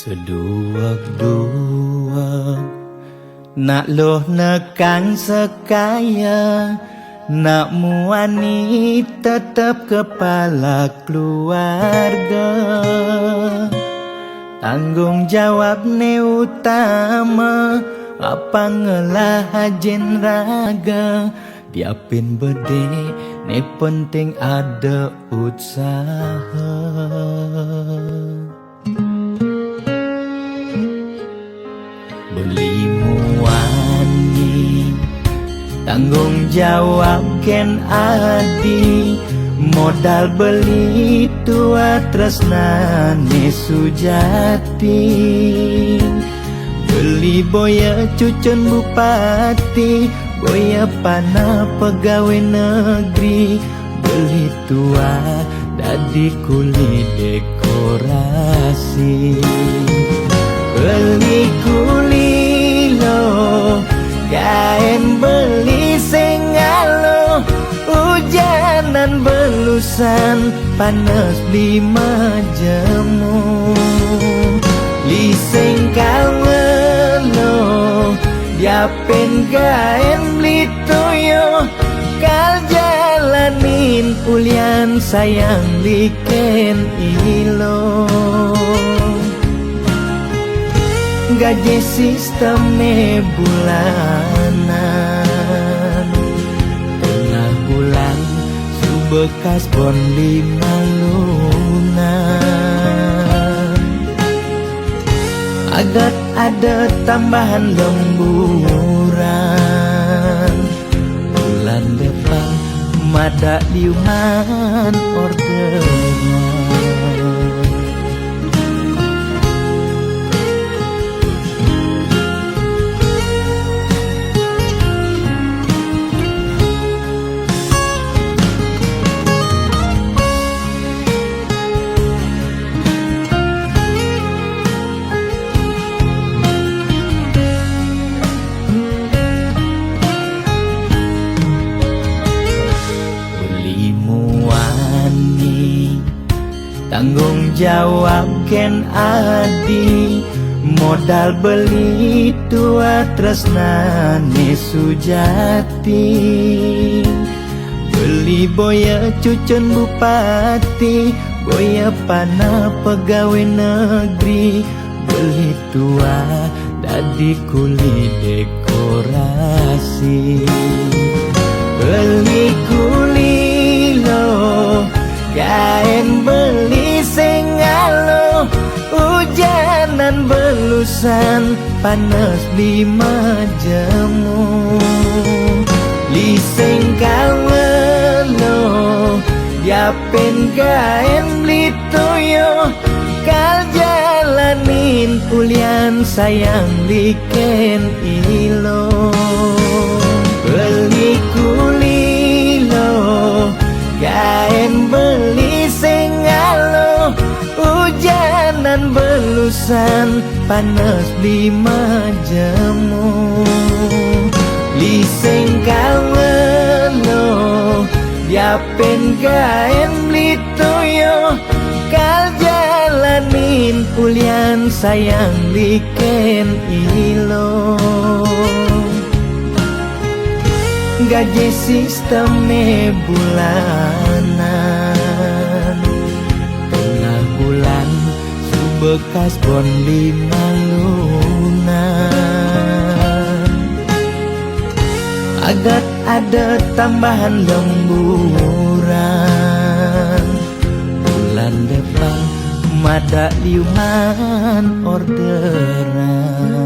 Seduak-duak nak loh nekan sekaya, nak muani tetap kepala keluarga. Tanggung jawab ne utama, apa ngelah hajen raga. Diapin bede ne penting ada usaha. Beli muani tanggung jawab ken adi, modal beli tua tresnane sujati. Beli boya cucun bupati, boya pana pegawai negeri. Beli tua dadi kuli dekorasi. Beli kuli lo, kain beli sengalo. Hujanan belusan, panas lima jemu. Liseng kawelo, diapin kain beli toyo. Kal jalanin ulian sayang liken ilo. Gaji sistemnya bulanan, tengah bulan subekas bon 5 lunan. Agat ada tambahan lemburan, bulan depan mada liuman orderan. Tanggung jawab ken adi, modal beli tua tresnane sujati. Beli boya cucun bupati, boya pana pegawai negeri. Beli tua dadi kuli dekorasi. Beli kuli lo, kain beli sengalo. Hujanan belusan, panas 5 jemu. Liseng kawelo, diapin kain beli toyo. Kal jalanin ulian sayang liken ilo. Beli kuli lo, kain beli sengalo. Hujanan belusan, panas 5 jemu. Liseng kawelo, diapin kain beli toyo. Kal jalanin ulian sayang liken ilo. Gaji sistemnya bulanan, tengah bulan subekas bon 5 lunan. Agat ada tambahan lemburan, bulan depan mada liuman orderan.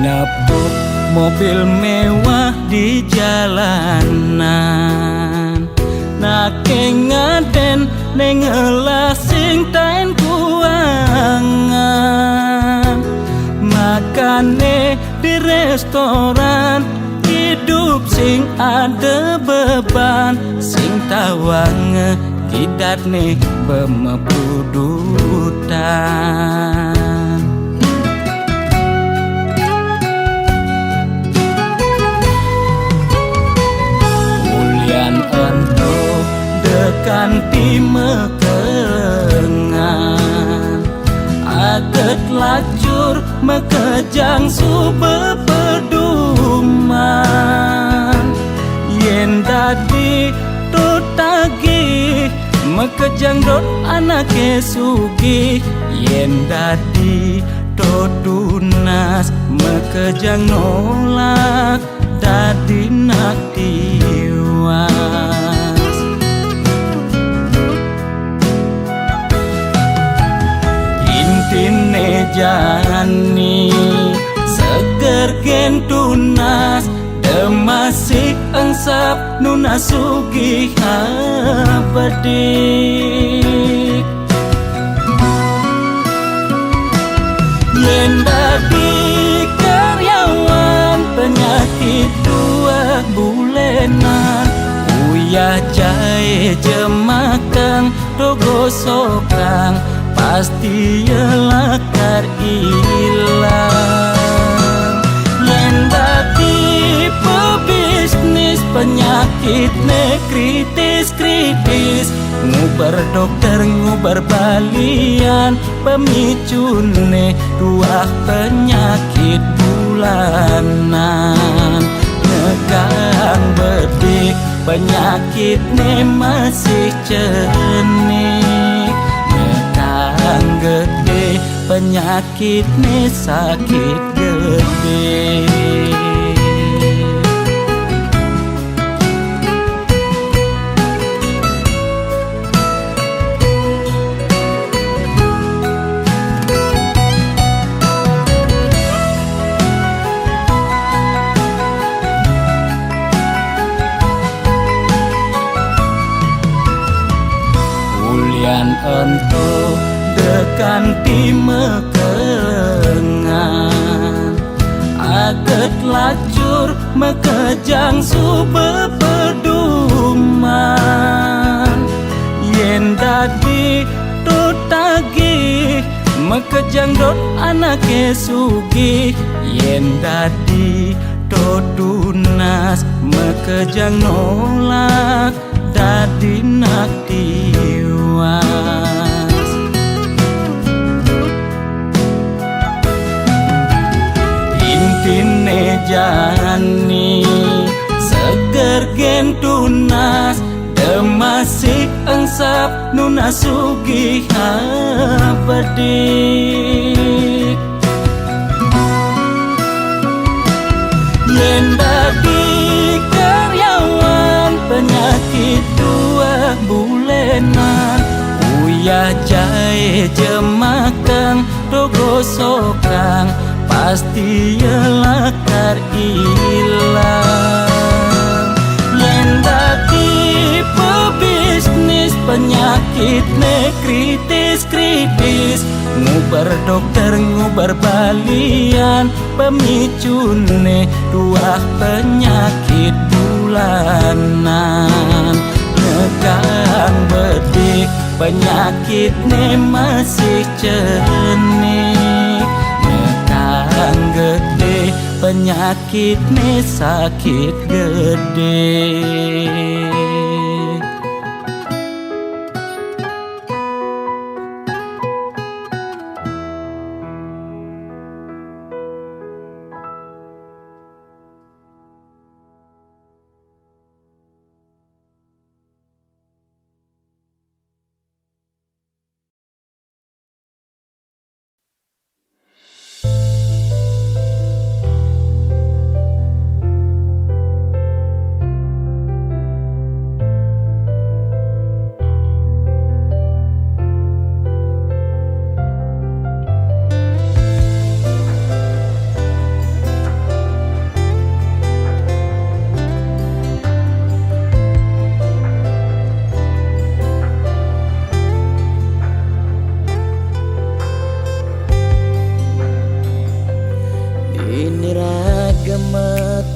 Nepuk mobil mewah di jalanan, nake ngaden nengelah sing tain kuangan. Makane di restoran hidup sing ada beban, sing tawang kidat nih bemepudutan. Mulian ento dekan timekengan, aget lacur mekejang sube peduman. Yen dadi tagi mekejang dot anake sugih, yen dadi tunas mekejang nolak dadi nak tiwas. Intine jani seger gen tunas, demasik engsap nuna sugih apedik. Yen dadi karyawan penyakit 2 bulenan, uyah jahe jemakang dogo sokang, pasti yelakar ilang. Yen dadi pebisnis penyakit ne kritis-kritis, ngubar dokter ngubar balian, pemicune 2 penyakit bulanan. Nekang bedik penyakit ne masih cenik, nekang gede penyakit ne sakit gede. Ento dekan timekengan, aget lacur mekejang sube peduman. Yen dadi tagi mekejang dot anake sugih, yen dadi tunas mekejang nolak dadi nak tiwas. Intine jani seger gen tunas, demasik engsap nuna sugih apedik. Yen dadi karyawan penyakit 2 bulenan, uyah jahe jemakang dogo sokang, pasti yelakar ilang. Yen dadi pebisnis penyakit ne kritis-kritis, ngubar dokter ngubar balian, pemicune 2 penyakit bulanan. Nekang bedik penyakit ne masih cenik, nekang gede penyakit ne sakit gede.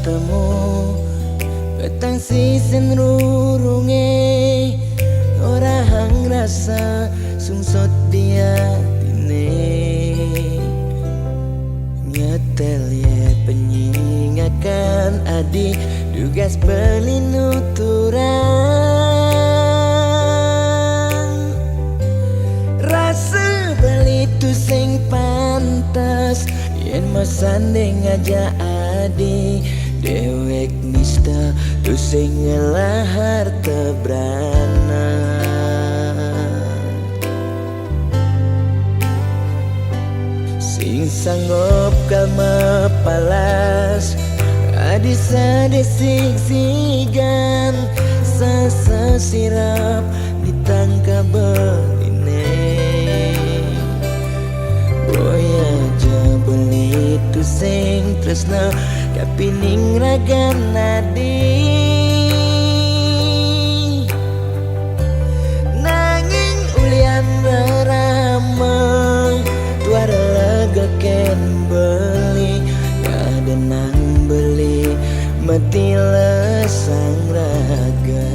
temu petang sisen rurunge ora hang rasa sungsot dia tine nyetel ye penyingakan adik dugas belinuturan rasa beli tu sing pantas yen masanding aja adik dewek nista tu sing ngelahar tebrana sing sanggup kalma palas adisa desik sigan sasa sirap ditangka beline boya aja beli tu sing tresna kapining ragan nadi nanging ulian beramang tuara lega ken beli ada nang beli mati lesang raga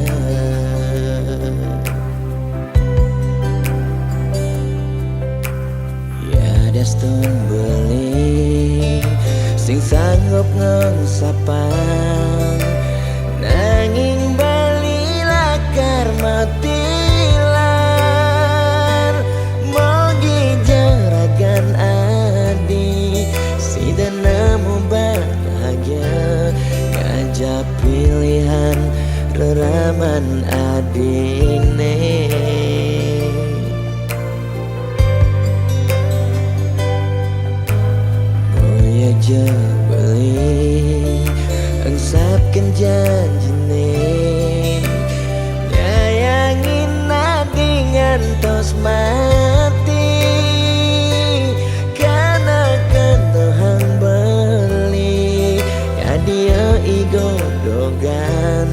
ya daston beli sing sanggup ngengsapang nanging bali lakar matilan mogi jaragan adi si nemu bahagia ngajak pilihan reraman adine boya aja beli angsapkan janjine nyayangin nadi ngantos mati karena kentohang beli kadia igodogan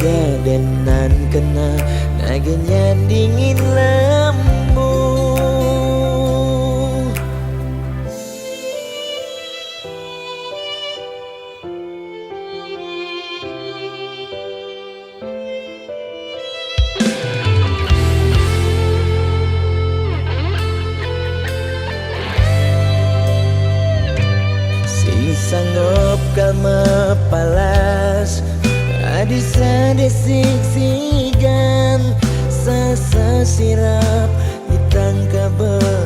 gadenan kena nagenya dingin lembu sanggup kalma palas adisa desik sigan sasa sirap ditangka beline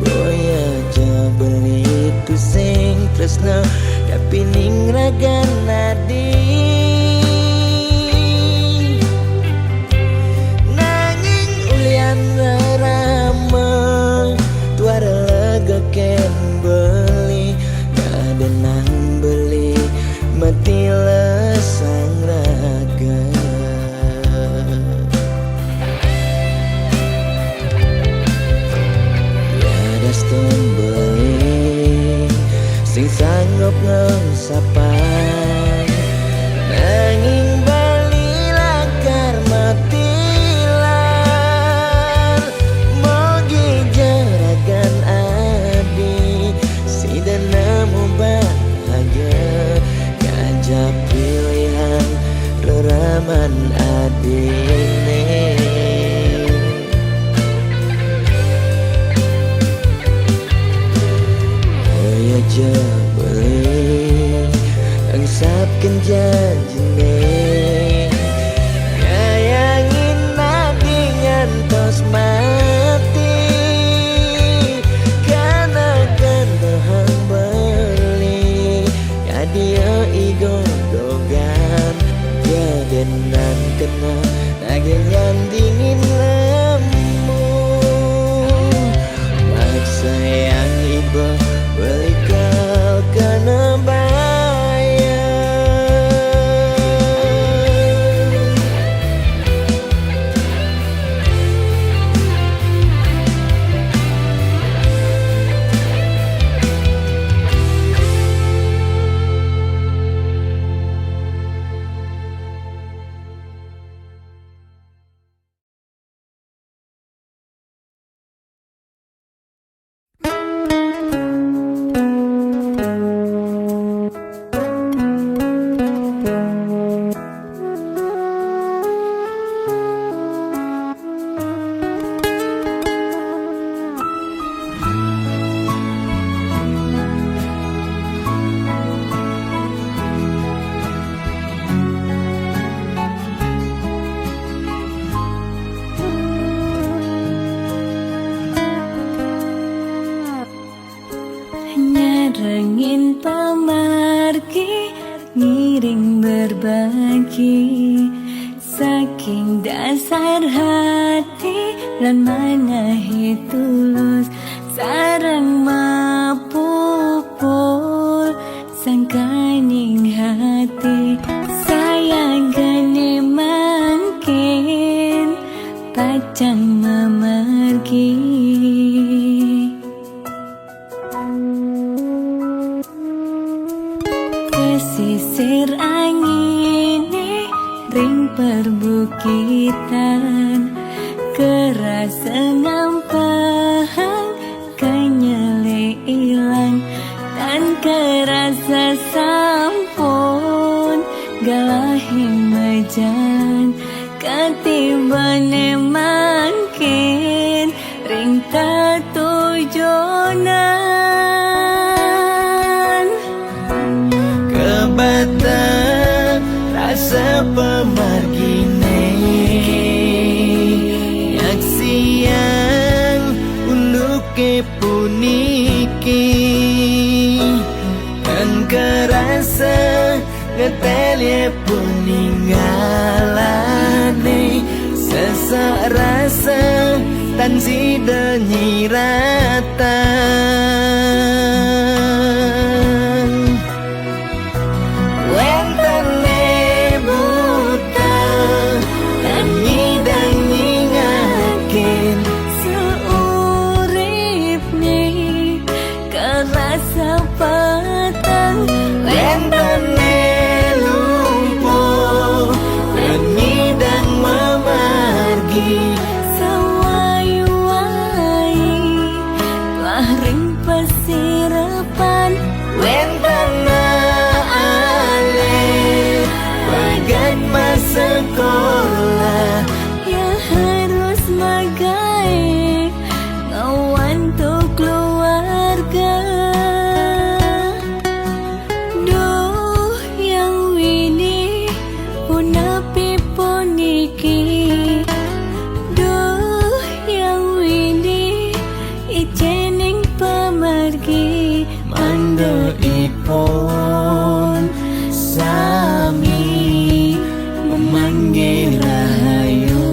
boya aja beli tu sing tresna kapining ragan nadi nanging ulian ramah tuara lega ken beli ada nang beli mati lesang raga ya daston beli sing sanggup ngengsap berbagi saking dasar hati lan manahi tulus sareng mapupul sangkaning hati sayang gane mangkin pacang memergi. Pesisir angin ring perbukitan kerasa ngampang kenyele ilang dan kerasa sampun galahing mejan ketibane mangkin ring katujunan Kebatang rasa pemargine yak siang unduke puniki kan kerasa ngetelye peninggalane sesak rasa tan sida nyiratan wentene buta dan nyidang nyingakin seurip nih kerasa petang wentene lumpuh dan nyidang memargi sawai-wai telah ring pesirapan wentana ale bagat masa sekolah ya harus magai ngawan tuh keluarga. Duh yang wini punapi puniki, duh yang wini ijening pemargi mando ipon sami memanggil rahayu.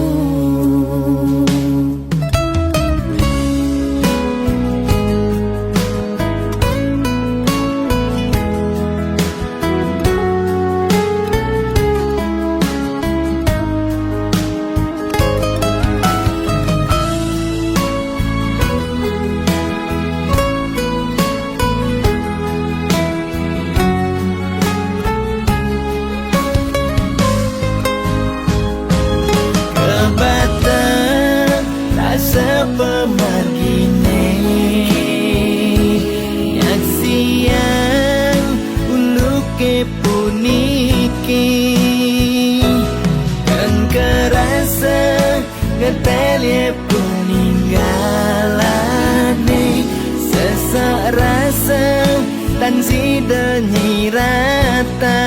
Pemargine yak siang uluke puniki kan kerasa ngetelye peninggalane sesak rasa tan sida nyiratan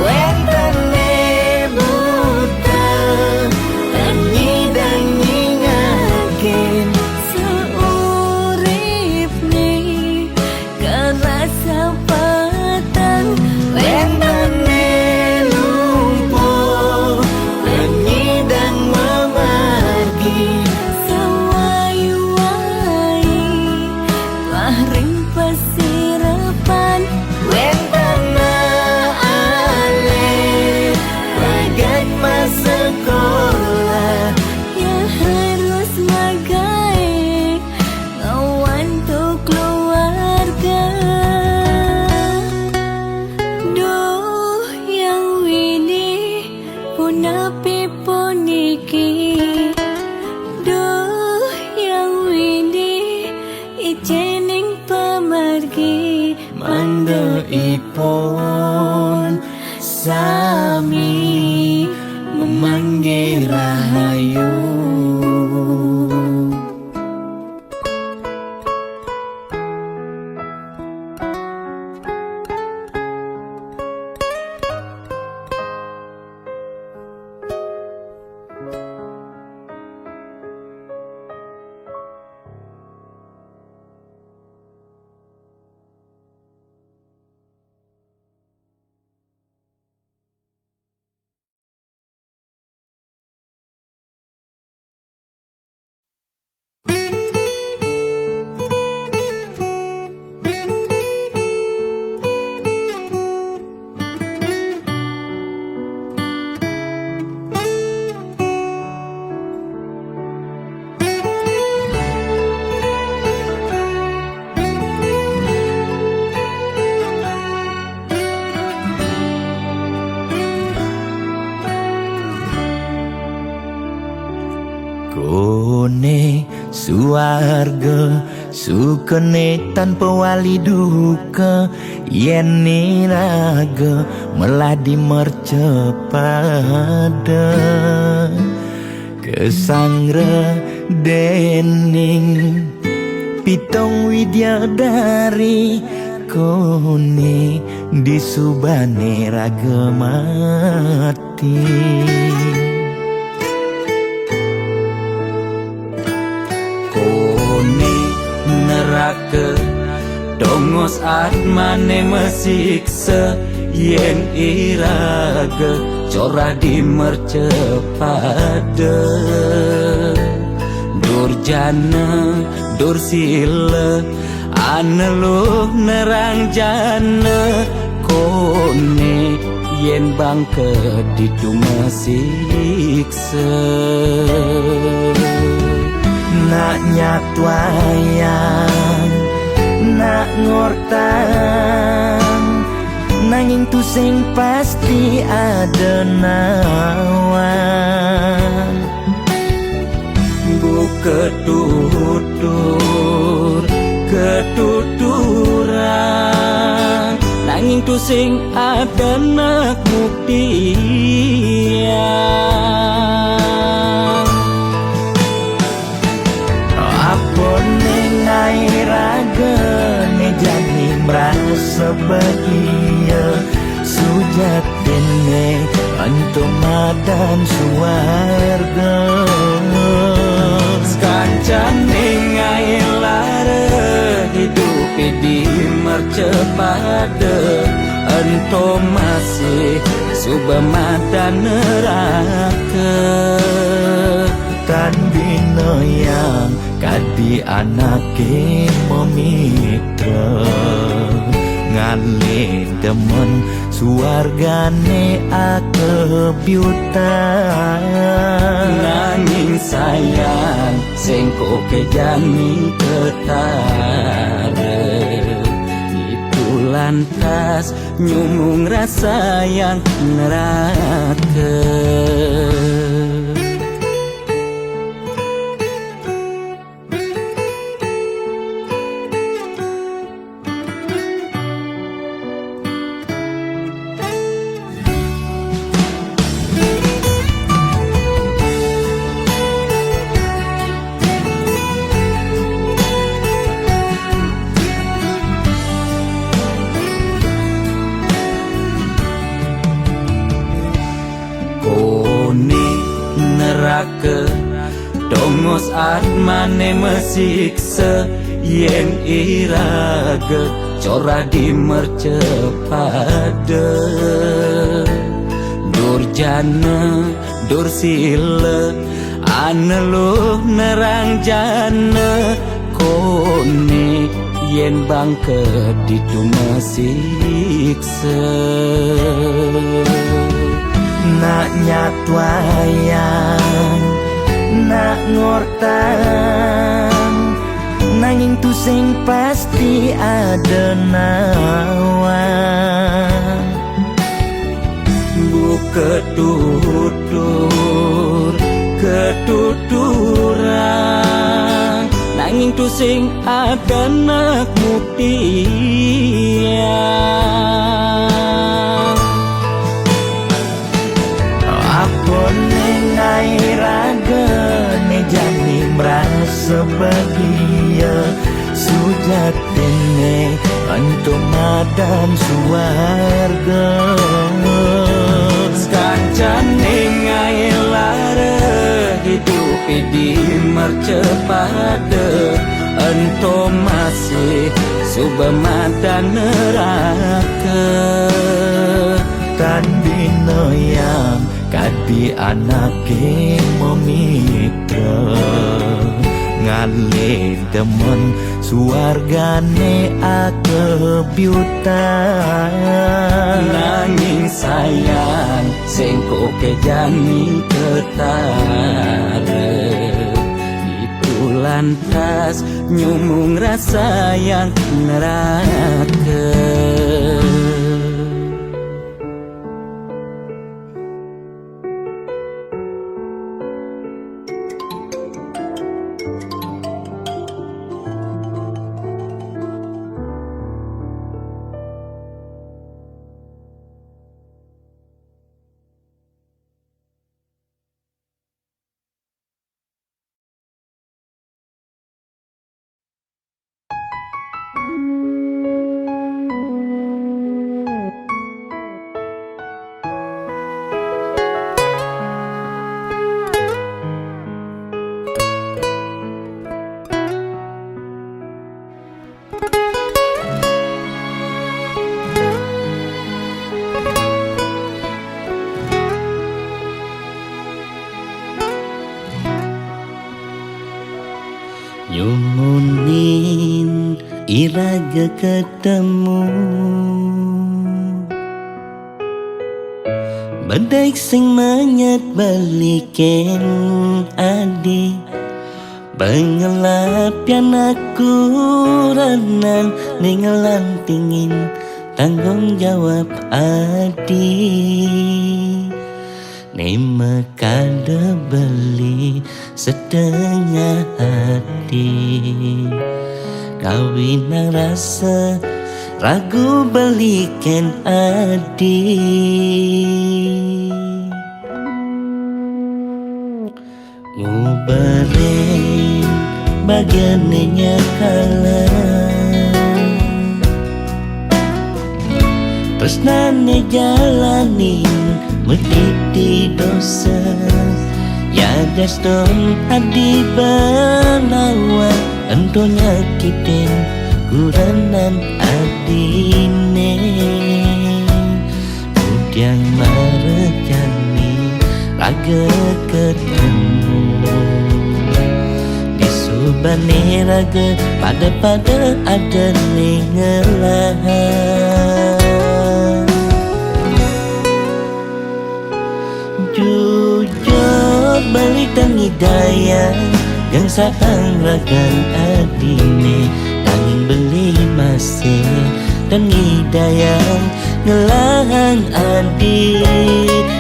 wentene buta dan nyidang nyingakin seurip nih kerasa petang wentene lumpuh dan nyidang memargi sawai-wai telah ring pesirapan wentana ale bagat masa sekolah ya harus magai ngawan tuh keluarga. Duh yang wini punapi puniki, duh yang wini ijening pemargi mando ipon sami memanggil rahayu. Kone suarga sukene tanpa wali duka, yen niraga meladi mercepada kesangre dening pitong widyadari, kone disubane raga mati. Kone neraka dongos atmane mesiksa, yen iraga corah di mercepada. Durjana dursila aneluh nerang jana, kone yen bangke ditu mesiksa. Nak nyatwayang, nak ngortang, nanging tu sing pasti ada nawan. Buka tutur ketuturan, nanging tu sing ada nak buktian. Raga ne jadi merasa bahagia, sujatene untuk madan suarga. Kancane ngai lara hidup di mercepada, ento masih subamadan neraka. Tan bina yang kadi anake memitra, ngale demen suargane akebyutan. Nanging sayang sengko kejani ketara, itu lantas nyumung rasa yang neraka. Neraka dongos atmane mesiksa, yen iraga corah di mercepada. Durjana dursila aneluh nerang jana, kone yen bangke ditu mesiksa. Nak nyatwayang, nak ngortang, nanging tu sing pasti ada nawan. Buka tutur ketuturan, nanging tu sing ada nak buktian. Raga ne jadi merasa bahagia, sujatene untuk madan suarga. Kancane ngai lara hidup di mercepada, ento masih subamadan neraka. Tan bina yang kadi anake memitra, ngale demen suargane akebyutan. Nanging sayang sengko kejani ketara, itu lantas nyumung rasa yang neraka. Nyumunin iraga ketemu Badak sing menyat balikin adi Bengelap yang aku renan Ningelan tingin tanggung jawab adi Nema kada beli setengah hati Kawin nang rasa ragu balikan adi Ngubarin bagiannya kalah Terus nane jalanin mediti dosa Ya daston adi banawa Ento nyakitin kuranan adine Udyang marejani raga ketemu Di subane raga pada ada ningelahan Jujur balik dan hidayah Yang saang ragan adine Tanging beli masih dan hidayah Ngelahan adi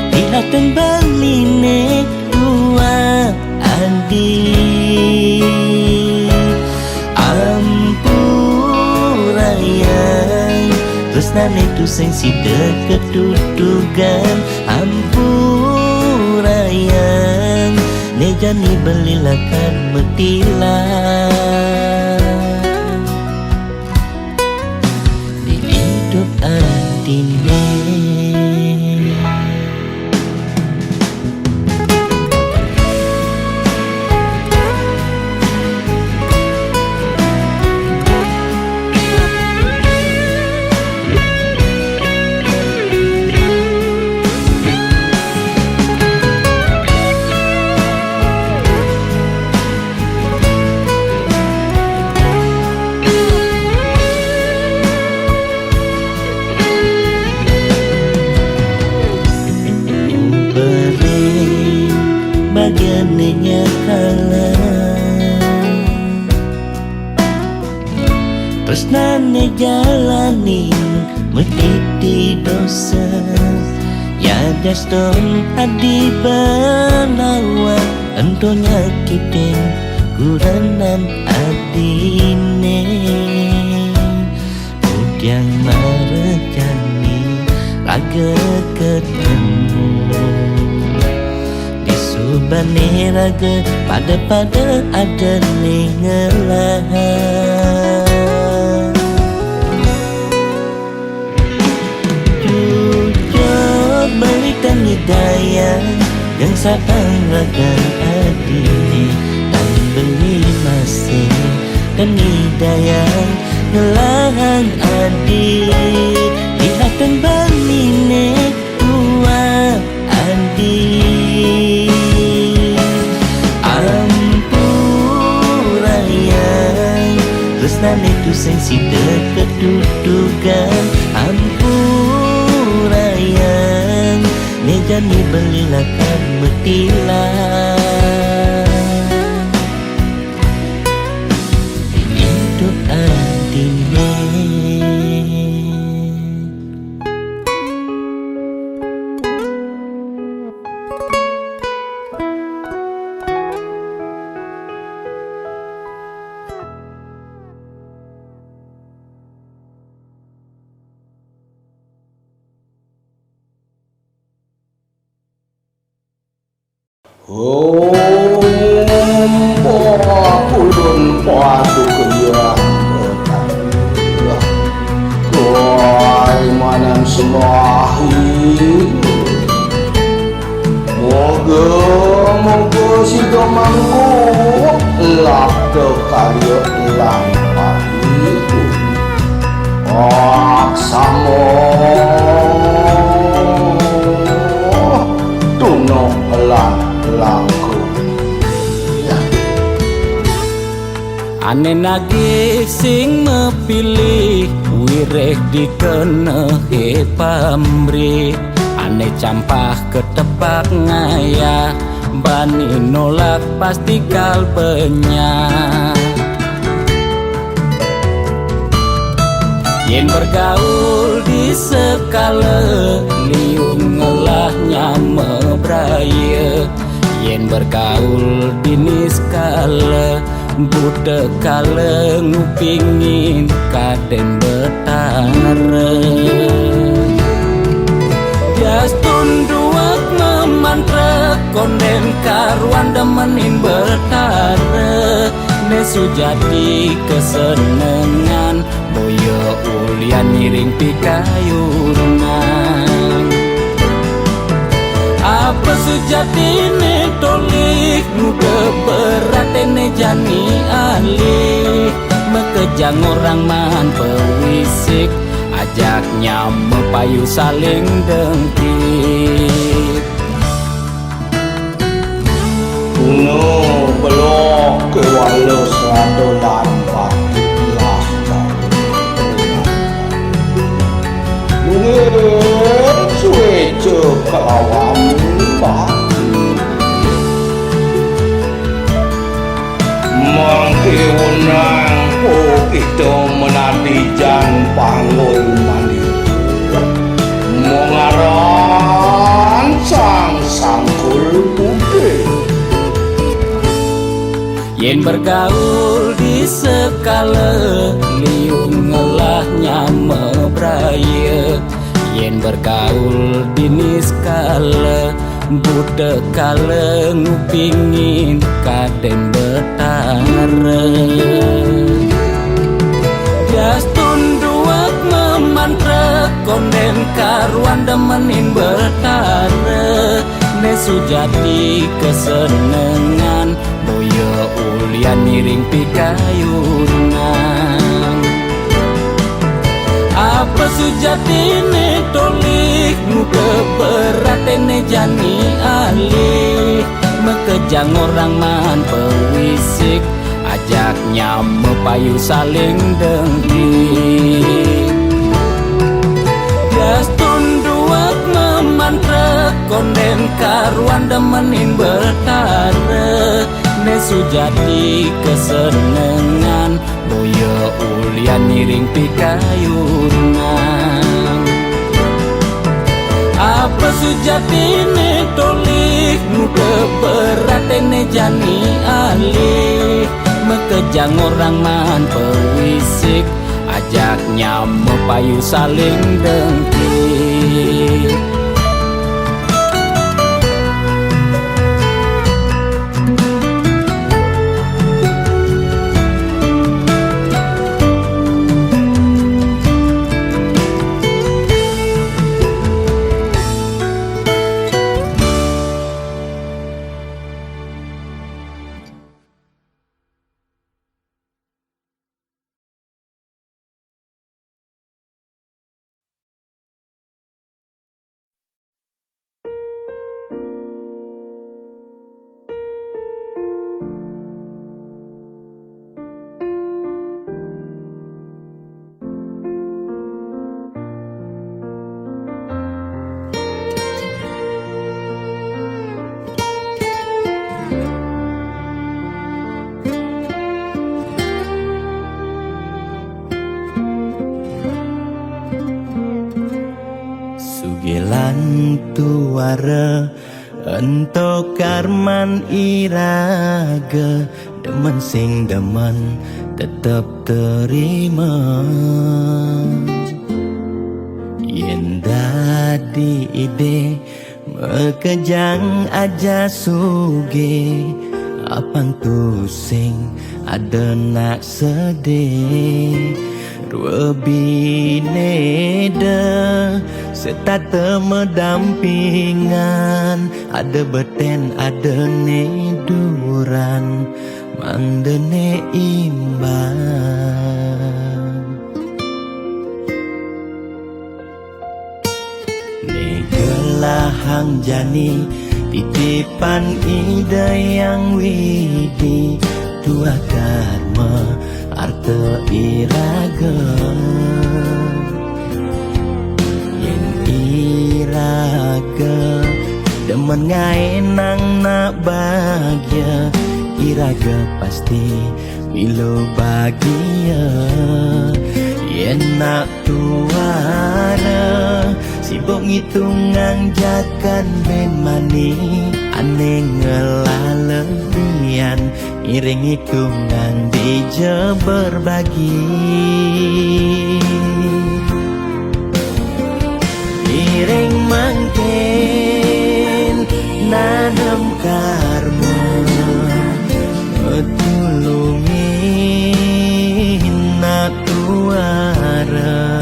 Dihatan baline dua adi Ampurayang Terus itu sing sida kedudugan Ampurayang Nejani belilakan metilah Di hidup adine Bagiannya kalah Terus nane jalanin mediti dosa Ya daston adi banawa Ento nyakitin kuranan adine Udyang marejani raga ketemu Subane raga pada ada ningelahan Jujur balik dan hidayah Yang saang ragan adine Dan beli masih dan hidayah Ngelahan adi Dihatan baline dua adi Ampurayang Terus itu sing sida kedudukan Ampurayang Nejani belilakan metilah Di hidup adine Pulun padu kaya Kuai manam semahi Moga si domangku Lak ke karya lampak itu Aksamo Tunok langku Ane nagih sing mepilih wireh dikenehe pamrih. Ane campah ketepak ngaya bani nolak pasti kalbenya. Yen bergaul di sekala liung ngelahnya mebraya. Yen bergaul di niskala budak kala ngupingin kaden betara. Jastun duak memantra konden karuan demenin betara. Nesu jadi kesenengan boyo ulian miring pikayunan. Apa sejatine tolik muda beratene jani alih. Mekejang orang man pewisik ajaknya mepayu saling dengkit. No belok ke walau serado lambat lah mungkin suwe kelawam batu mangkiunang oh itu menadi jan panggul mandi mengaran sang sangkul bukit. Yen bergaul di sekala liung ngelahnya mebraya. Yen bergaul di niskala budak kala ngupingin kaden betara. Jastun duak memantra konden karuan demenin betara. Nesu jadi kesenengan boyo ulian miring pikayunan. Apa sujatine tolik muka beratene jani alih. Mekejang orang man pewisik ajaknya mepayu saling dengkit. Jastun duak memantra konden karuan demenin betara. Nesu jadi kesenengan boyo ulian miring pikayunan. Apa sujatine tolik muka beratene jani alih. Mekejang orang man pewisik ajaknya mepayu saling dengkit. Sugelan tuara ento karman iraga demen sing demen tetep terima. Yen dadi ide mekejang aja suge apang tu sing ada nak sedih. Dua bineda serta temedampingan, ada beten ada neduran mandene imbang. Negelahang jani titipan ide yang widi dua karma arte iraga yen iraga demen ngai nang nak bahagia iraga pasti milo bahagia yen nak tuara sibuk ngitungan jakan ben mani aneh ngelalebian iring hitungan dija berbagi iring mangken nanam karma tulungin nak tuara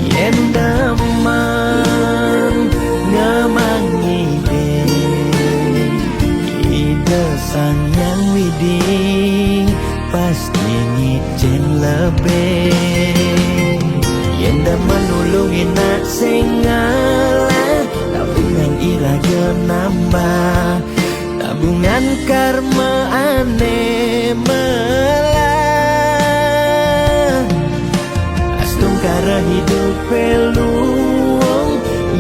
yen daman ngamangi ide sang yang widi pasti ngicen lebih yen daman nulungin nak sengalah tabungan iraga nambah tabungan karma aneh melah astung kara hidup peluang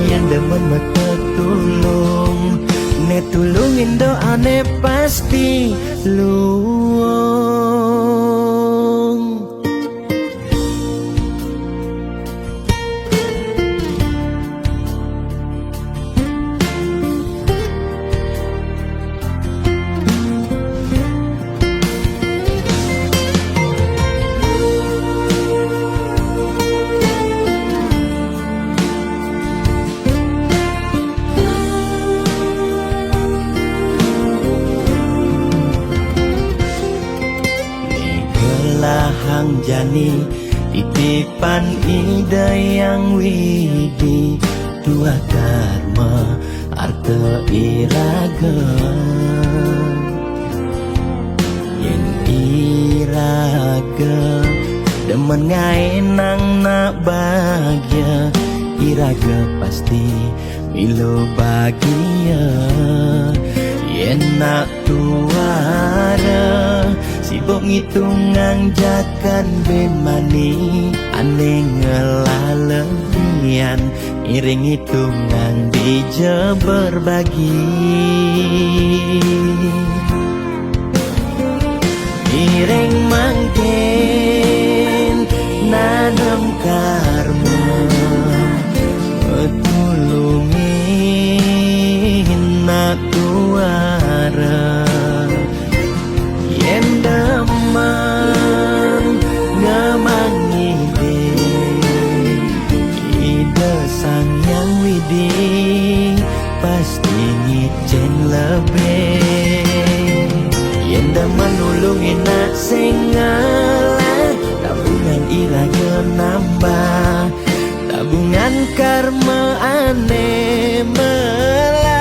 yang demen mata tulung ne tulungin doa ne pasti luang. Hang jani titipan ida yang widi dua karma arte iraga yen iraga demen ngai nang nak bahagia iraga pasti milo bahagia yen nak tuara sibuk ngitungan jakan ben mani aneh ngelalebian iring hitungan dija berbagi iring mangken nanam karma tulungin nak tuara yen daman ngamangi ide sang yang widi pasti ngicen lebih yen daman nulungin nak sengalah tabungan iraga nambah tabungan karma aneh melah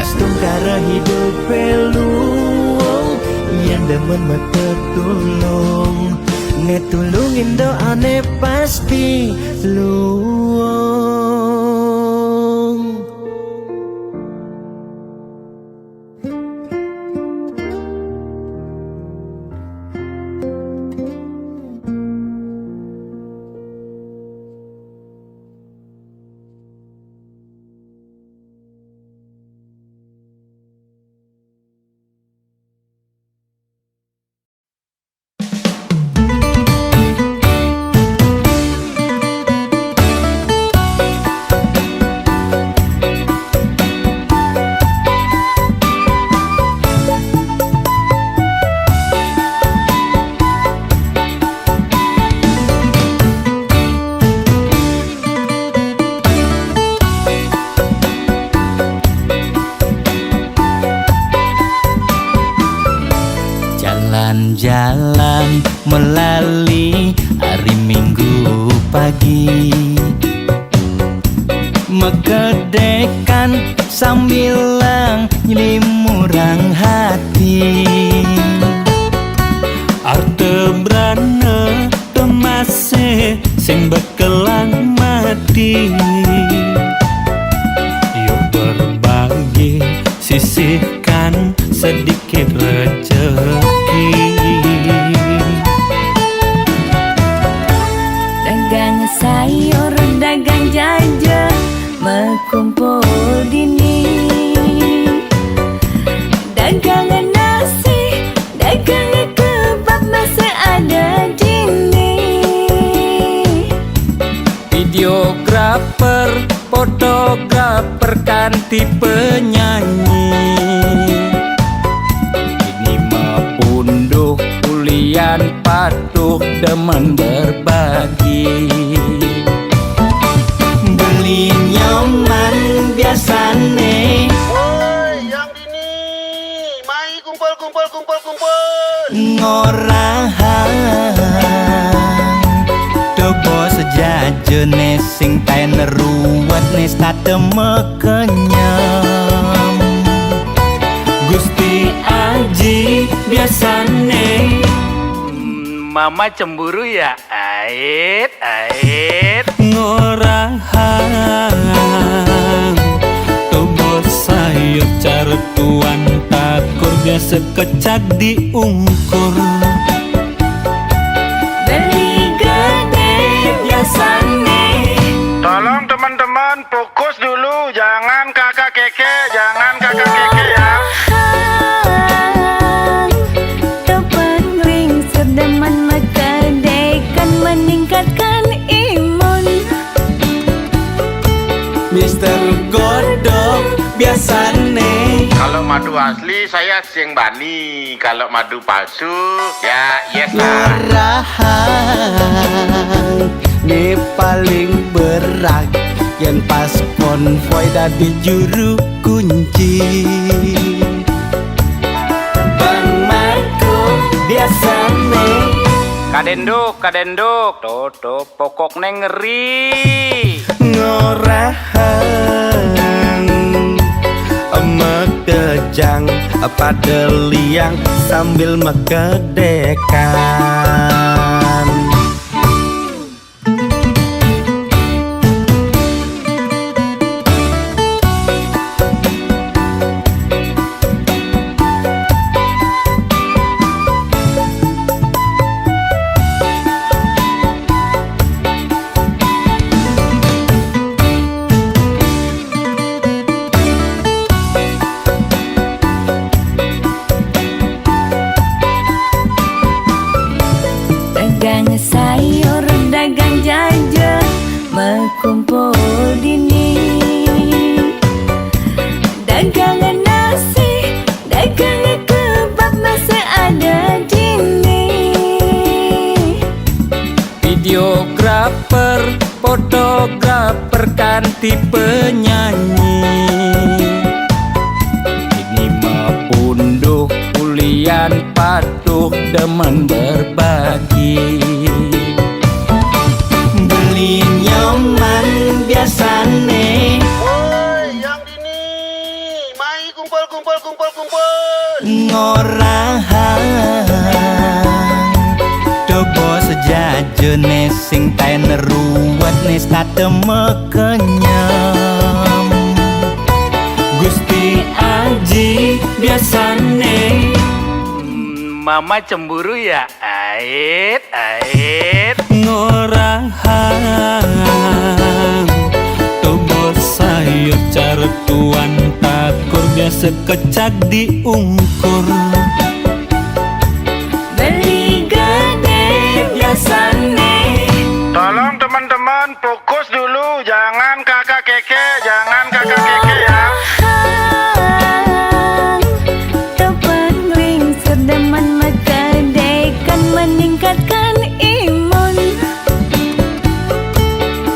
astung kara hidup peluang yang demen mata tulung ne tulungin doa ne pasti luang. Jalan melalui hari Minggu pagi Megedekan sambil limurang hati Arte brana temase sing bekelang mati Yo berbagi sisih fotografer kanti penyanyi. Ini mepunduh kulian patuh demen berbagi. Beli nyaman biasane. Woi, yang dini, mai kumpul. Ngorahang Dobo sejajene sing taen ruwet nis tateme kenyam. Gusti Aji biasane. Mama cemburu ya? Ait. Ngorahang Tobo sayur caretuan takur biasa kecak diungkur. Beli gede biasane. Tolong teman-teman fokus dulu, jangan kakak keke ya. Tepat ring sedeman mekadekan meningkatkan imun. Mister Godok biasane. Kalau madu asli saya sing bani, kalau madu palsu ya yes lah. Ngorahang Ini paling berat Yen pas konvoy dadi juru kunci. Bang Marco biasane. Kadenduk, toto pokok neng ngeri. Ngorahang Mekejang pada liang sambil mekedekan. Dagang sayur, dagang jajan, berkumpul dini. Dagang nasi, dagang kebab masih ada dini. Videografer, fotografer kanti penyanyi. Ini mepunduh kulian patuh demen berbagi. Beli nyaman biasane. Woi, yang dini, mai kumpul. Ngorahang Dobo sejajene sing taen ruwet nis tateme kenyam. Gusti Aji biasane. Mama cemburu ya? Ait. Ngorahang Tobo sayur caretuan takur biasa kecak diungkur. Beli gede biasane. Tolong teman-teman fokus dulu, jangan kakak keke ya. Tepat ring sedeman mekadekan meningkatkan imun.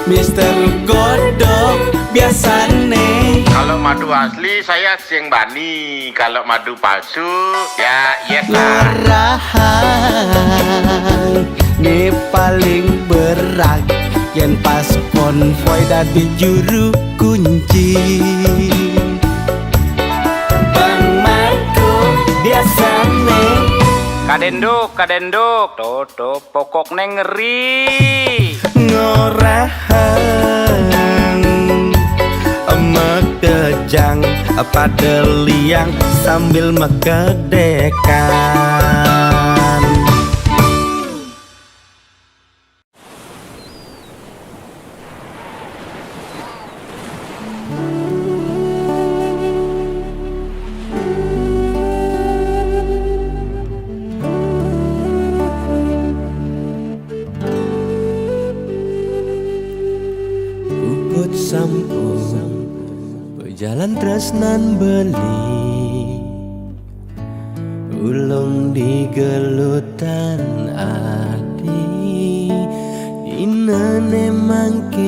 Mister Godok biasane. Kalau madu asli saya sing bani, kalau madu palsu ya yes lah. Ngorahang Ini paling berat Yen pas konvoy dadi juru kunci. Bang Marco biasane. Kadenduk, toto pokok neng ngeri. Ngorahang Mekejang pada liang sambil mekedekan. Uput sampun Jalan tresnan beli ulung di gelutan adi inane mangkin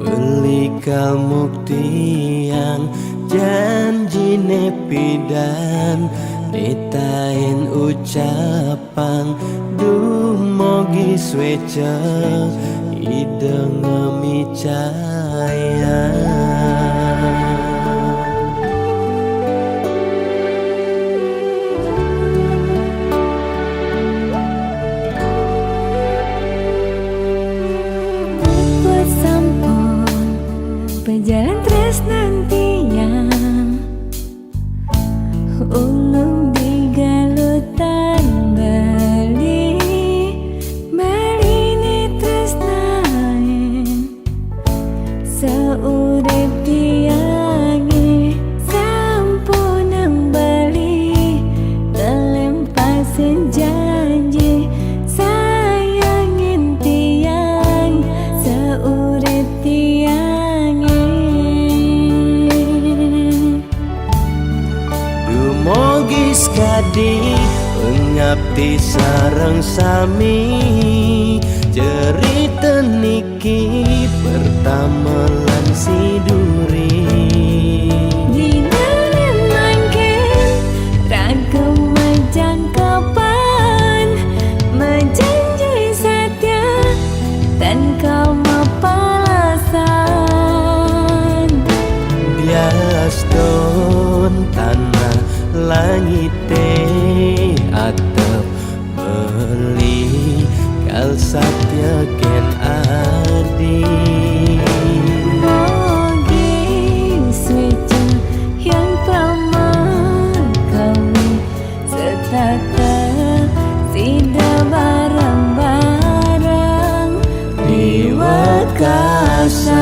beli kamu tiang janji nepidan ditain ucapan dumogi sweca ide ngemi cahaya. Berjalan tresnan tiang ulung di galutan Bali ni tresnain saurip tiangi sampunang Bali telempasin janji sayangin tiang saurip tiang. Mogis kadi ngabdi sareng sami cerita niki pertama lan siduri Dina mangkin ragam majang kapan menjanji setia dan kau mapalasan bias don tanah langit atap beli kal satya ken adi mogi swece yang pramah kami setata sida barang-barang di wakasan.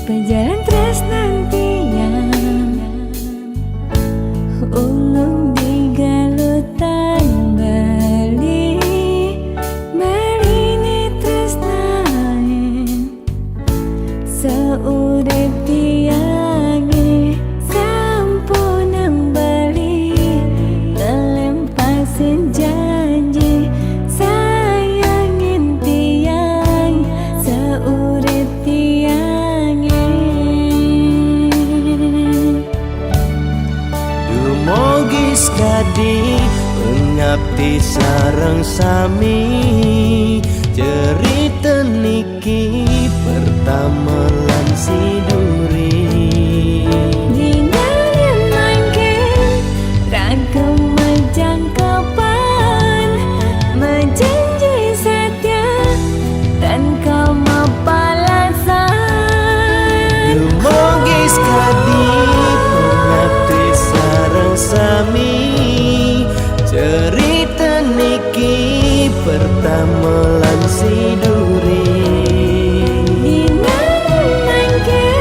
Berjalan tresnan tiang ulung di galutan Bali ni tresnain saurip tiangi sampunang Bali telempasin janji sayangin tiang saurip tiang. Mogis kadi ngabdi sareng sami cerita niki pertama lan siduri Dina mangkin ragam majang kapan menjanji setia dan kau mapalasan Mogis kadi ngabdi sareng sami cerita niki pertama lan siduri Dina mangkin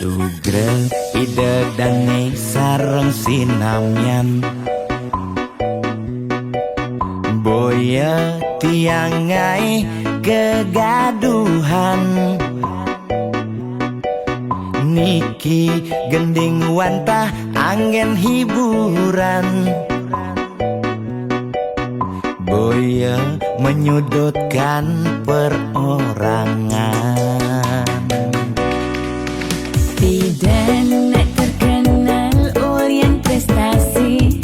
Sugrep ide dange sareng sinamyan Boya tiangai kegaduhan Niki gending wantah angin hiburan Boya menyudutkan perorangan Bidan nak terkenal Orient prestasi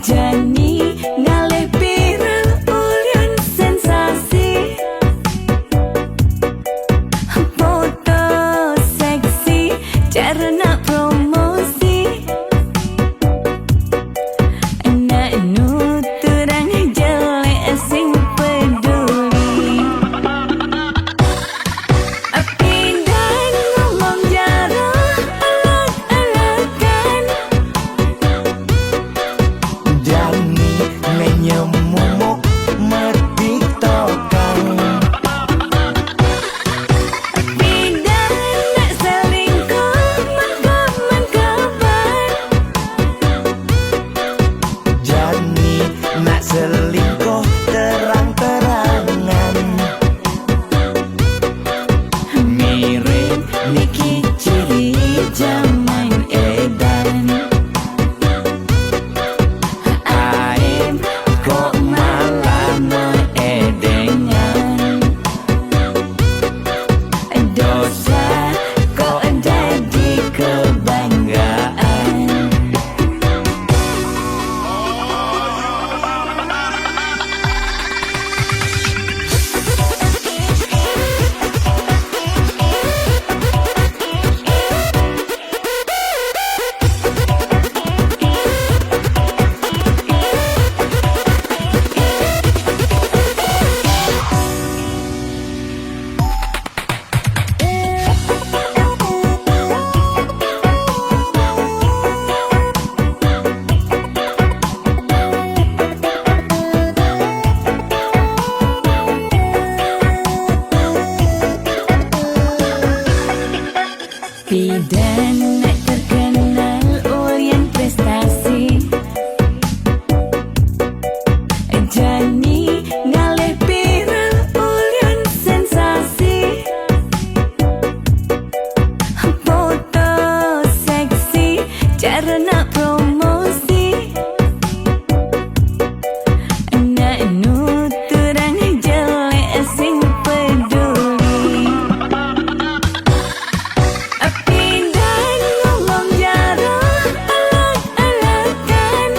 Jani ngalih viral Orient sensasi Foto seksi cara nak promosi Nak nuturang jelek sing peduli Pindah ngomong jarang alak-alakan Jani menyemumuk mertiktokan Pindah nak selingkuh mengkabar Jani nak selingkuh terang-terangan Mirip Niki ciri zaman edan Aim kok malah meedengan Dosa kok jadi kebanggaan Bidan nak terkenal Orient prestasi Jani ngalih viral Orient sensasi Foto seksi cara nak promosi Nak nuturang jelek sing peduli Pindah ngomong jarang alak-alakan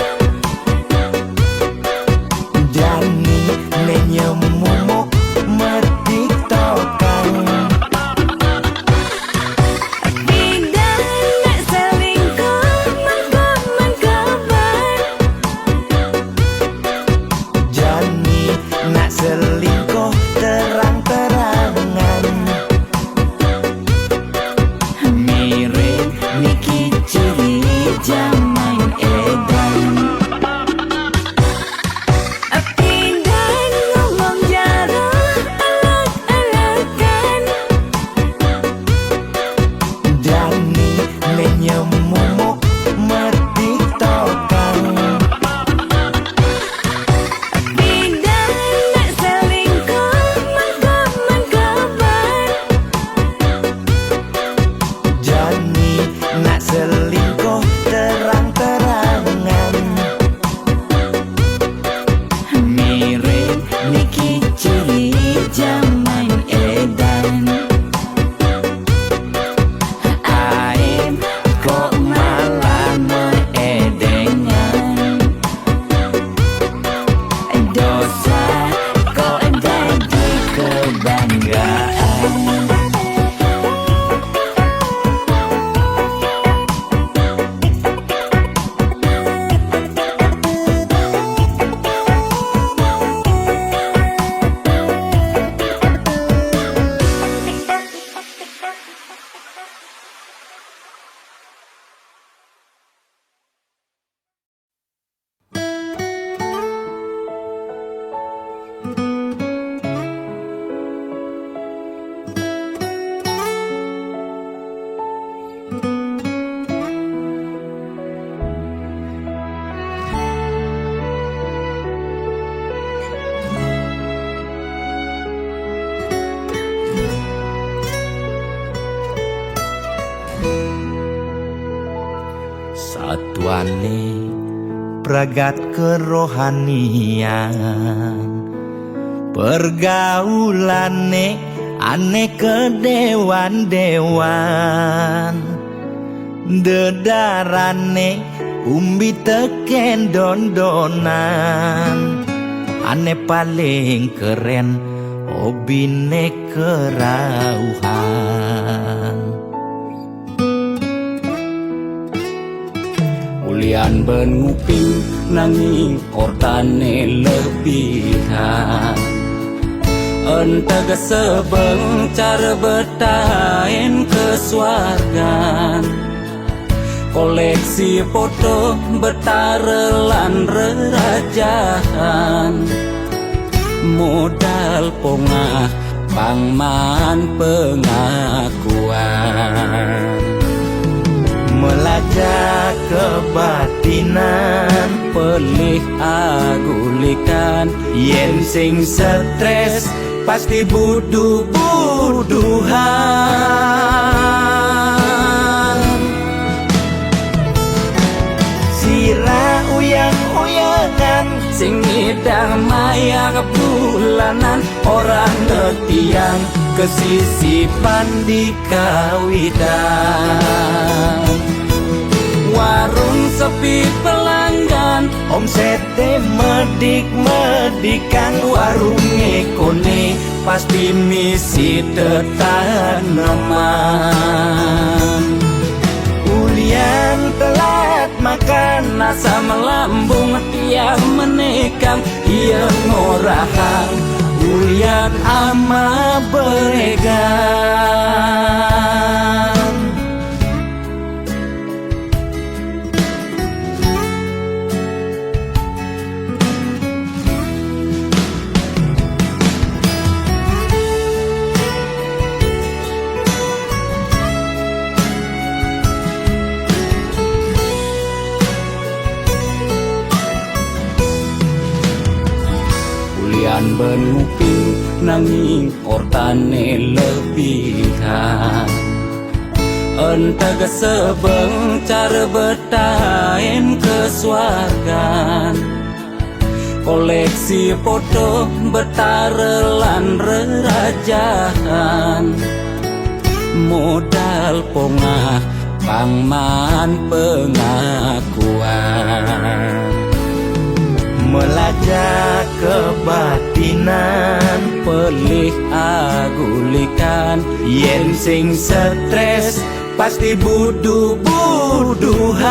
Jani menyemumuk mertiktokan Pindah nak selingkuh mengkabar Jani nak selingkuh terang-terangan Mirip Niki ciri zaman edan Pindah ngomong jarang alak-alakan Jani menyemumuk mertiktokan Pindah nak selingkuh mengkabar Jani nak selingkuh terang-terangan Mirip Niki ciri zaman edan Aim kok malah meedengan Dosa kok jadi kebanggaan balik pragat kerohanian pergaulane aneh kedewan-dewan dedarane umbi teken dondonan aneh paling keren hobine kerauhan ulian benguping nanging kortane lebihan entega sebeng cara betain kesuargan koleksi foto betarelan rerajahan modal pongah pangman pengakuan melacak kebatinan pelih agulikan yen sing stres pasti buduh-buduhan sira uyang-uyangan sing ngidang maya kebulanan orang ngetiang kesisipan di kawitan warung sepi pelanggan omsete medik-medikan warung ekone pasti misi tetaneman ulian telat makan nasa melambung tiang menekang ia ngorahang ulian ama beregan benuping nanging ortane lebihan entega sebeng cara betain kesuargan koleksi foto betarelan rerajahan modal pongah pangman pengakuan melacak kebatinan pelih agulikan yen sing stres pasti buduh-buduhan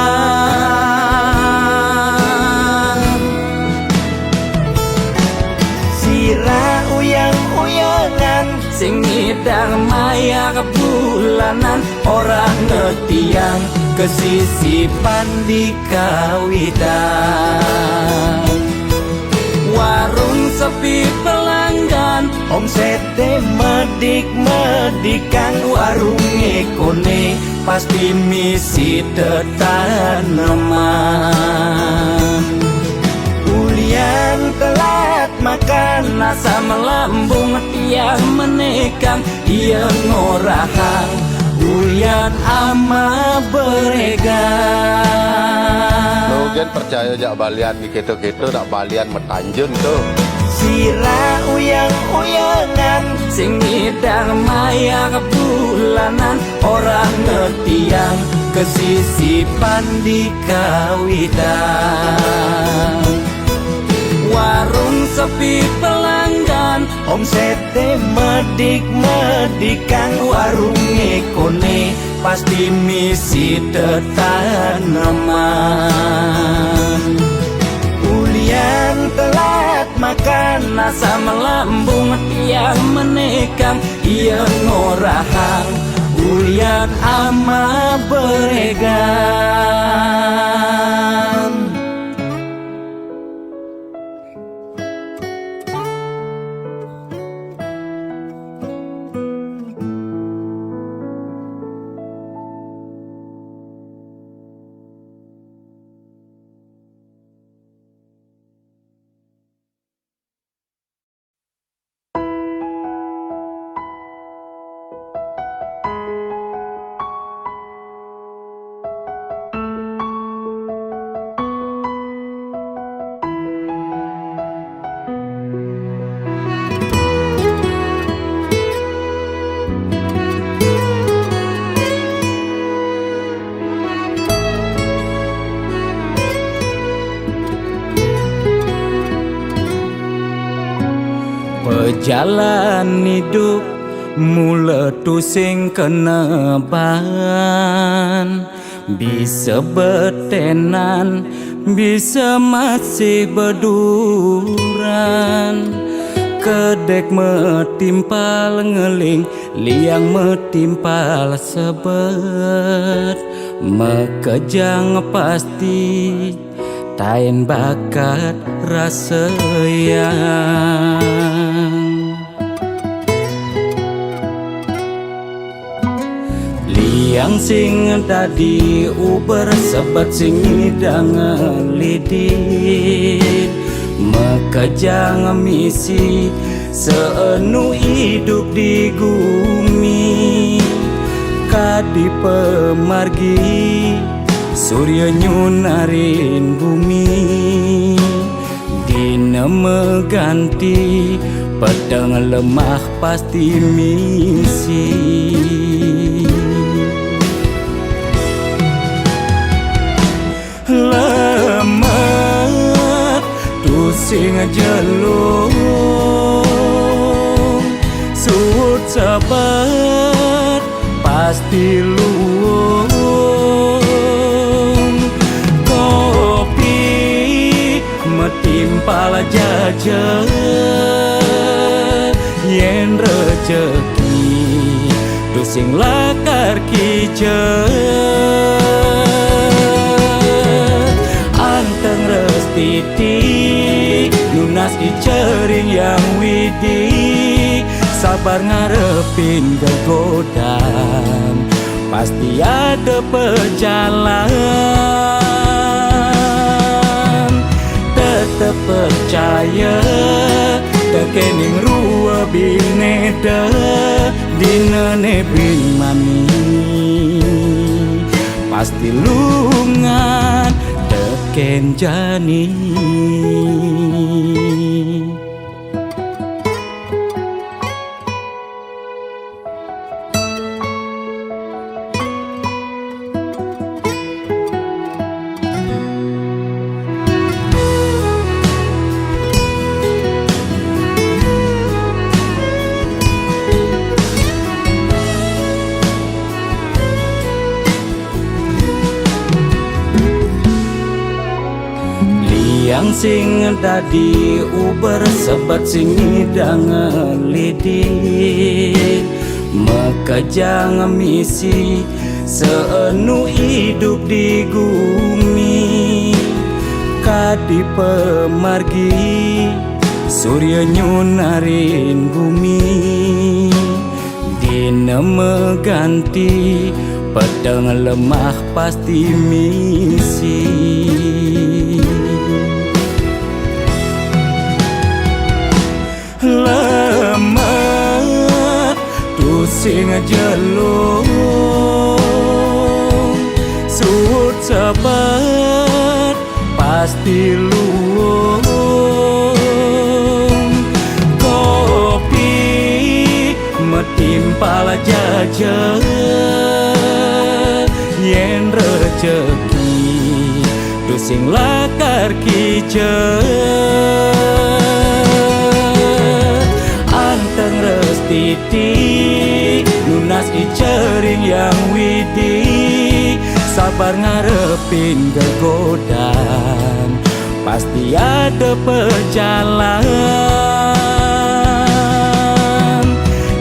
sira uyang-uyangan sing ngidang maya kebulanan orang ngetiang kesisipan di kawitan warung sepi pelanggan omsete medik-medikan warung ekone pasti misi tetaneman ulian telat makan nasa melambung tiang menekang ia ngorahang ulian ama beregan Logan percaya jak balian di gitu-gitu tak balian metanjun tuh sira uyang-uyangan sing ngidang maya kebulanan orang ngetiang kesisipan di kawitan warung sepi pelanggan omsete medik-medikan warung ekone pasti misi tetaneman ulian telat makan nasa melambung tiang menekang ia ngorahang ulian ama beregan jalan hidup meletu sing keneban, bisa betenan, bisa masih beduran. Kedek metimpal ngeling, liang metimpal sebet, mekejang pasti tain bakat rasa yang. Liang sing tadi uber sebat sing hidang lidit, mekejang misi seenu hidup di bumi. Kadi pemargi surya nyunarin bumi, dina meganti pedang lemah pasti misi. Lemet tu sing jelung, suut sabar pasti luung. Kopi metimpal jajan, yen rejeki tu sing lakar kijen. Anteng restiti lunas icering yang widi, sabar ngarepin kegodaan pasti ada pejalan. Tetep percaya tekening rua bineda dina nebin mami, pasti lungan teken jani. Yang sing tadi uber sebat sing hidang lidit, mekejang misi seenu hidup di bumi. Kadi pemargi surya nyunarin bumi, dina meganti pedang lemah pasti misi. Lemet tu sing jelung, suut sabar pasti luung. Kopi metimpal jajan, yen rejeki tu sing lakar kijen. Anteng restiti lunas icering yang widi, sabar ngarepin kegodaan pasti ada pejalan.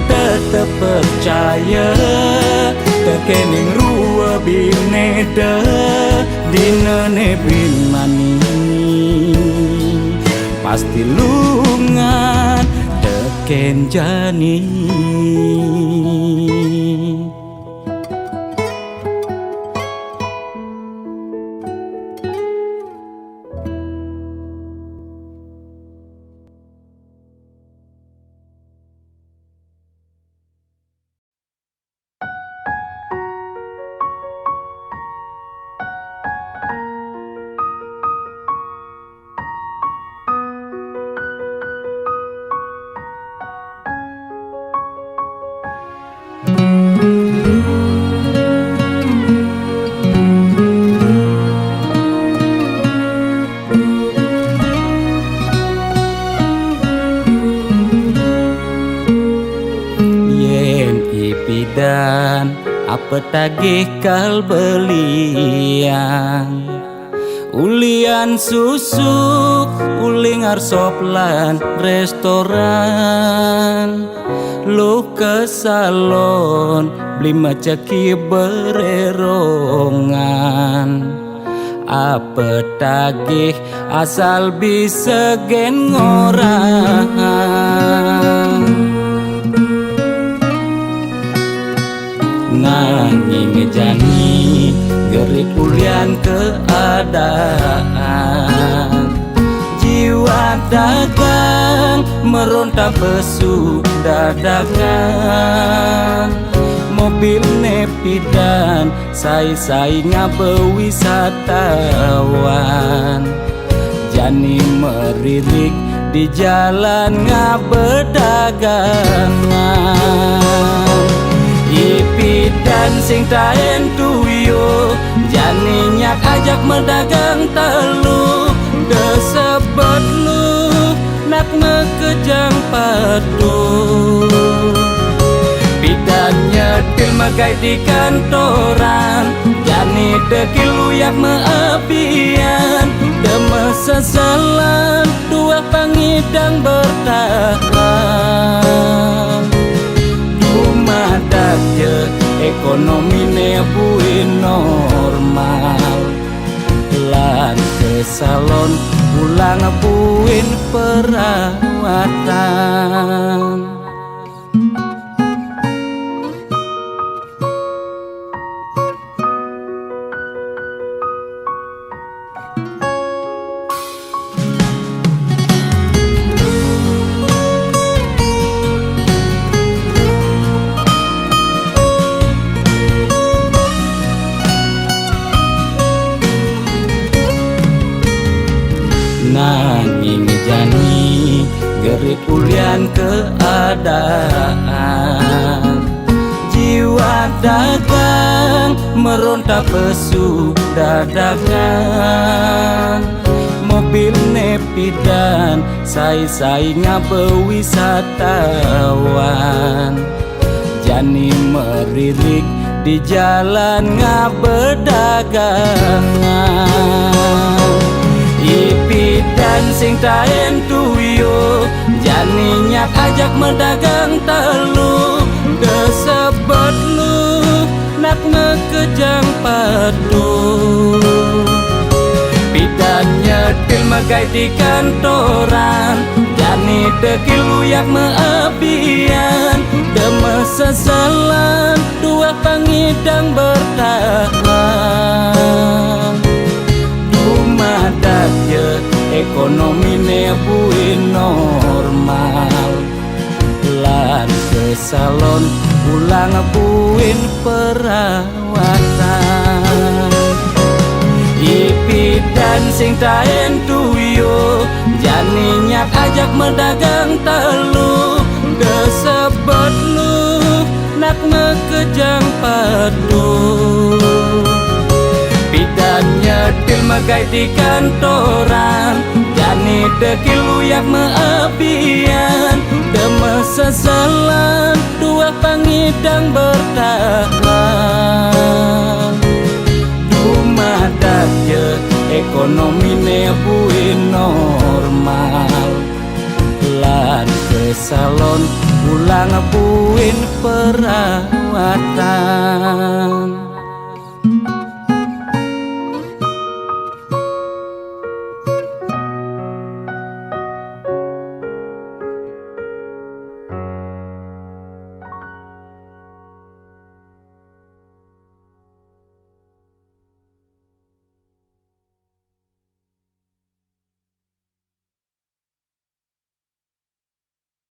Tetep percaya tekening rua bineda dina nebin mani, pasti lungan teken jani. pidan apa tagih kal belian ulian susuk uling arsoplan restoran lu ke salon beli macaki bererongan apa tagih asal bisa gen ngorang nanging jani gerik ulian keadaan jiwa dagang meronta pesu dadakan mobil nepidan sai ngabe wisatawan jani meririk di jalan ngabe dagangan ipidan sing taen tuyo jani nyak ajak mendagang telu desebet lu nak mekejang padu pidan nyetil magai di kantoran jani dekil luyak meabian deme sesalan dua pangidang bertahan umadak je ekonomi ne buin normal lan ke salon pulang buin perawatan nanging jani gerik ulian keadaan jiwa dagang meronta pesu dadakan mobil nepidan sai ngabe wisatawan jani meririk di jalan ngabe dagangan ipidan sing taen tuyo jani nyak ajak mendagang telu desebet lu nak mekejang padu pidan nyetil magai di kantoran jani dekil luyak meabian deme sesalan dua pangidang bertahan umadak je ekonomi ne buin normal lan ke salon pulang buin perawatan ipidan sing taen tuyo jani nyak ajak mendagang telu desebet lu nak mekejang padu pidan nyetil magai di kantoran jani dekil luyak meabian deme sesalan dua pangidang bertahan umadak je ekonomi ne buin normal lan ke salon pulang buin perawatan